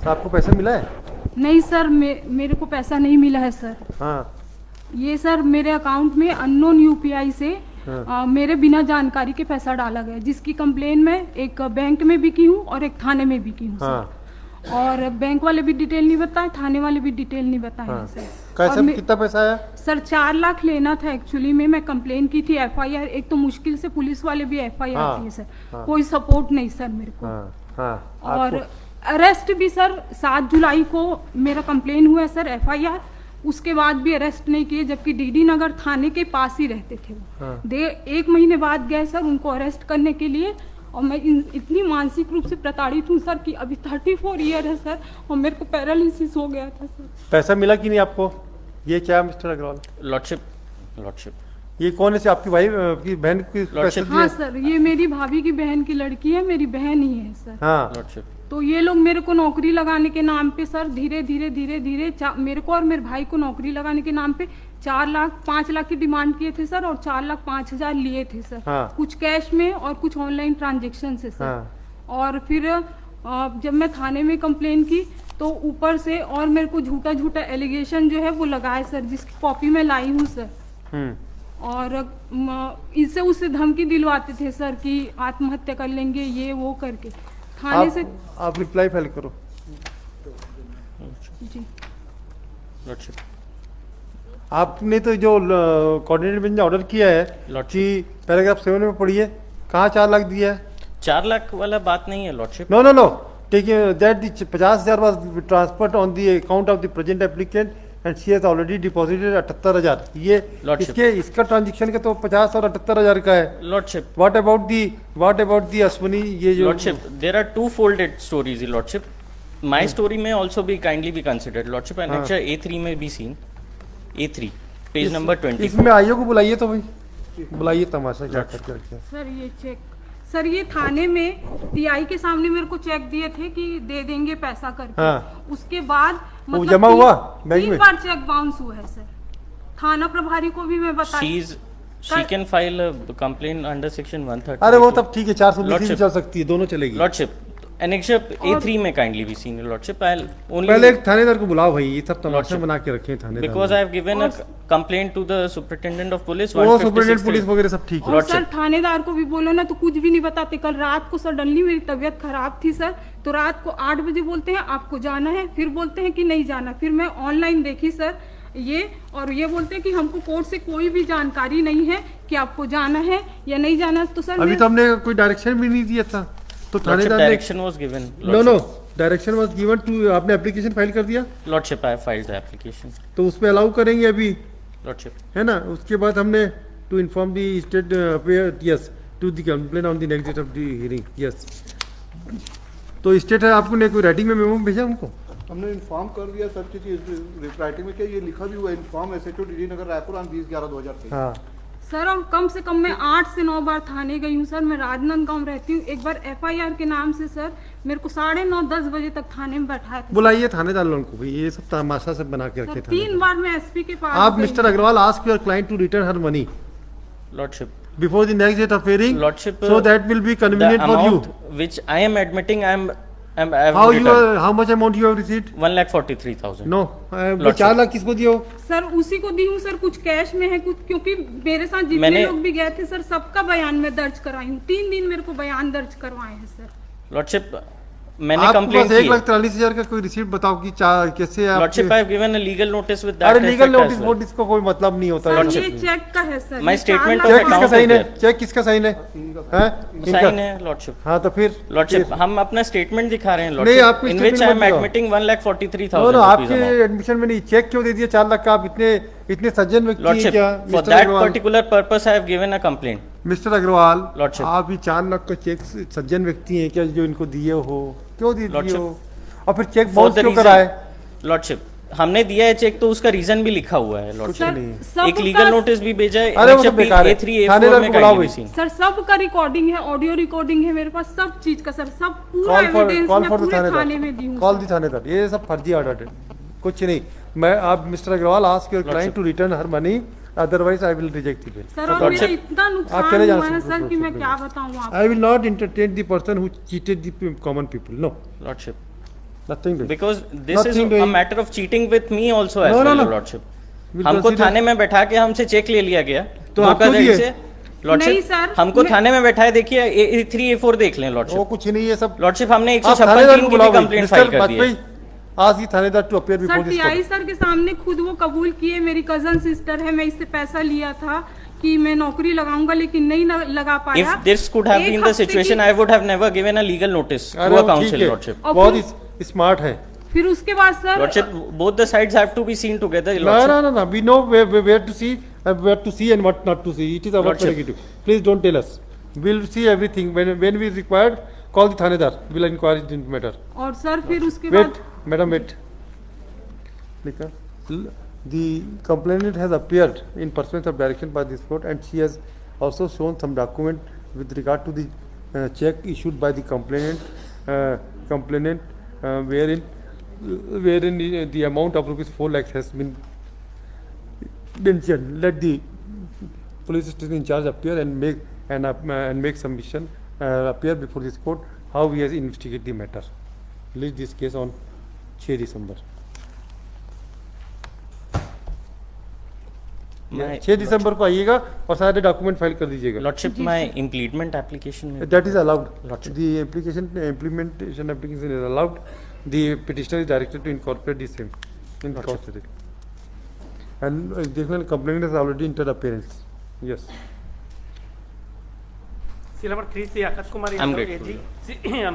आपको पैसा मिला है? नहीं सर, मेरे को पैसा नहीं मिला है सर। हाँ। ये सर मेरे अकाउंट में अननोन यूपीआई से मेरे बिना जानकारी के पैसा डाला गया, जिसकी कंप्लेन मैं एक बैंक में भी की हूँ और एक थाने में भी की हूँ सर। और बैंक वाले भी डिटेल नहीं बताए, थाने वाले भी डिटेल नहीं बताए हैं सर। कैसे कितना पैसा आया? सर 4 लाख लेना था एक्चुअली में। मैं कंप्लेन की थी, एफआईआर, एक तो मुश्किल से पुलिस वाले भी एफआईआर किए सर। कोई सपोर्ट नहीं सर मेरे को। और अरेस्ट भी सर 7 जुलाई को मेरा कंप्लेन हुआ है सर, एफआईआर, उसके बाद भी अरेस्ट नहीं किए, जबकि डीडी नगर थाने के पास ही रहते थे वो। 1 महीने बाद गए सर उनको अरेस्ट करने के लिए। और मैं इतनी मानसिक रूप से प्रताड़ित हूँ सर कि अभी 34 ईयर है सर, और मेरे को पैरालिसिस हो गया था सर। पैसा मिला कि नहीं आपको? ये क्या मिस्टर अग्रवाल? लॉर्डशिप ये कौन है? आपकी भाई की बहन की पैसे दिए? हाँ सर, ये मेरी भाभी की बहन की लड़की है, मेरी बहन ही है सर। हाँ। लॉर्डशिप तो ये लोग मेरे को नौकरी लगाने के नाम पे सर धीरे धीरे मेरे को और मेरे भाई को नौकरी लगाने के नाम पे 4 लाख 5 लाख की डिमांड किए थे सर, और 4 लाख 5 हजार लिए थे सर। हाँ। कुछ कैश में और कुछ ऑनलाइन ट्रांजेक्शन से सर। हाँ। और फिर जब मैं थाने में कंप्लेन की तो ऊपर से और मेरे को झूठा एलिगेशन जो है वो लगाए सर, जिसकी कॉपी मैं लाई हूँ सर। और इससे उससे धमकी दिलवाते थे सर कि आत्महत्या कर लेंगे, ये वो करके थाने से। आप रिप्लाई फाइल करो जी। लॉर्डशिप आपने तो जो कोऑर्डिनेटर बेंच ने ऑर्डर किया है कि पैराग्राफ 7 में पढ़िए, कहाँ 4 लाख दिया है? 4 लाख वाला बात नहीं है lordship. No take that the 50,000 was transferred on the account of the present applicant and she has already deposited 78,000। ये इसका ट्रांजेक्शन का तो 50 और 78,000 का है lordship. What about the Ashwani? ये जो lordship, there are 2 folded stories lordship. My story में also be kindly be considered lordship, and A3 में भी सीन, A3 पेज नंबर 20। इसमें आईओ को बुलाइए, तो भाई बुलाइए, तमाशा क्या करके। सर ये चेक, सर ये थाने में टीआई के सामने मेरे को चेक दिए थे कि दे देंगे पैसा करके। हाँ। उसके बाद मतलब जमा हुआ बैंक में? 3 बार चेक बाउंस हुआ है सर। थाना प्रभारी को भी मैं बताई। She can file a complaint under section 130। अरे वो तब ठीक है, 420 भी चल सकती है, दोनों चलेगी। लॉर्डशिप एनेक्शर A3 में काइंडली भी सीन लॉर्डशिप। ओनली पहले एक थानेदार को बुलाओ भाई, ये सब तमाशा बना के रखे हैं थानेदार। Because I have given a complaint to the superintendent of police. वो सुपरिटेंडेंट पुलिस वगैरह सब ठीक है। और सर थानेदार को भी बोलो ना तो कुछ भी नहीं बताते। कल रात को सडनली मेरी तबीयत खराब थी सर, तो रात को 8 बजे बोलते हैं आपको जाना है, फिर बोलते हैं कि नहीं जाना। फिर मैं ऑनलाइन देखी सर ये, और ये बोलते हैं कि हमको कोर्ट से कोई भी जानकारी नहीं है कि आपको जाना है या नहीं जाना। तो सर अभी तो हमने कोई डायरेक्शन भी नहीं दिया था, तो थानेदार ने direction was given. No direction was given to. आपने एप्लीकेशन फाइल कर दिया? Lordship I filed the application. तो उसमें अलाउ करेंगे अभी, लॉर्डशिप, है ना? उसके बाद हमने to inform the state affair, yes, to the complain on the next date of the hearing, yes. तो स्टेट है, आपको ने कोई राइटिंग में मेमो भेजा उनको? हमने इन्फॉर्म कर दिया सब चीज़ राइटिंग में, क्या ये लिखा भी हुआ है, inform SHO DD Nagar Raipur on 20/11/2023। हाँ सर, और कम से कम मैं 8 से 9 बार थाने गई हूँ सर। मैं राजनांदगांव रहती हूँ। एक बार एफआईआर के नाम से सर मेरे को 9:30-10 बजे तक थाने में बैठाया था। बुलाइए थानेदार लोगों को भाई, ये सब तमाशा सब बना के रखे। 3 बार मैं एसपी के पास आप mister Agarwal ask your client to return her money lordship, before the next date of hearing, Lordship, so that will be convenient the for you. amount which I am admitting, I have How much amount you have received? 1,43,000। No, 4 lakh किसको दिए हो? Sir उसी को दी हूँ sir, कुछ cash में है, कुछ क्योंकि मेरे साथ जितने लोग भी गए थे सर सबका बयान में दर्ज कराई हूँ। 3 दिन मेरे को बयान दर्ज करवाए हैं सर। लॉर्डशिप, मैंने कंप्लेंट की 1,43,000 का कोई रिसीट बताओ कि कैसे आप? Lordship, I have given a legal notice with that. अरे लीगल नोटिस वोटिस को कोई मतलब नहीं होता। सर ये चेक का है sir. My statement of cheque किसका अकाउंट साइन है? चेक किसका साइन है? साइन है लॉर्डशिप। हाँ तो फिर लॉर्डशिप हम अपना स्टेटमेंट दिखा रहे हैं नहीं, लॉर्डशिप, आपको in which I am admitting 1,43,000। आपके एडमिशन में नहीं, चेक क्यों दे दिया 4 लाख का? आप इतने सज्जन व्यक्ति हैं क्या? For that particular purpose I have given a complaint. Mister Agarwal, lordship, आप ही 4 लाख का चेक सज्जन व्यक्ति हैं क्या जो इनको दिए हो? क्यों दिए हो? और फिर चेक बाउंस क्यों कराए? लॉर्डशिप, हमने दिया है चेक तो उसका रीजन भी लिखा हुआ है लॉर्डशिप। एक लीगल नोटिस भी भेजा है। अरे वो सब बेकार है। A3 A4 में काइंडली सीन सर सबका रिकॉर्डिंग है, ऑडियो रिकॉर्डिंग है मेरे पास, सब चीज का सर, सब पूरा एविडेंस मैं पूरे थाने में दी हूं। कॉल दी थानेदार, ये सब फर्जी ऑर्डर, कुछ नहीं। मैं आप mister Agarwal ask your client to return her money, otherwise I will reject it. Sir और मेरा इतना नुकसान हुआ है सर कि मैं क्या बताऊं आपको। I will not entertain the person who cheated the common people. No lordship, Nothing doing. Because this is Nothing a doing. matter of cheating with me also as No, no, well, no. Your Lordship. We'll हमको consider- थाने में बैठा के हमसे check ले लिया गया तो आपको धोखाधड़ी दिए? से नहीं, लॉर्डशिप सर, हमको मैं- थाने में बैठाए देखिए A3 A4 देख लें वो लॉर्डशिप कुछ नहीं है सब। लॉर्डशिप हमने आप 156 थानेदार की को भी बुलाओ, कंप्लेंट फाइल कर दी है वाजपेयी, आज ही थानेदार to appear sir before this TI sir के सामने खुद वो कबूल किए, मेरी कजन सिस्टर है, मैं इससे पैसा लिया था कि मैं नौकरी लगाऊंगा लेकिन नहीं लगा पाया। If this could have एक been the हफ्ते situation, की- I would have never given a legal notice अरे to a वो council, ठीक है, lordship. और बहुत फिर- ही स्मार्ट है। फिर उसके बाद sir Lordship, both the sides have to be seen together, No, lordship. no, no, no. We know where to see and what not to see. It is our Lordship. prerogative. Please don't tell us. We'll see everything when we required. Call the थानेदार. We'll inquire into the matter. और sir फिर उसके Wait, बाद madam, wait. Lika, the complainant has appeared in pursuance of direction by this court, and she has also shown some document with regard to the check issued by the complainant, wherein the amount of rupees 4 lakhs has been mentioned. Let the police station in charge appear and make submission, appear before this court how he has investigated the matter. Release this case on 6 December. My 6 दिसंबर को आइएगा और सारे document file कर दीजिएगा। lordship, my implement application में That is allowed. Lordship. The implementation application is allowed. The petitioner is directed to incorporate the same. Incorporate. And definitely complainant has already entered appearance. Yes. seal number 3 से Akash Kumar I'm Yadav grateful. AG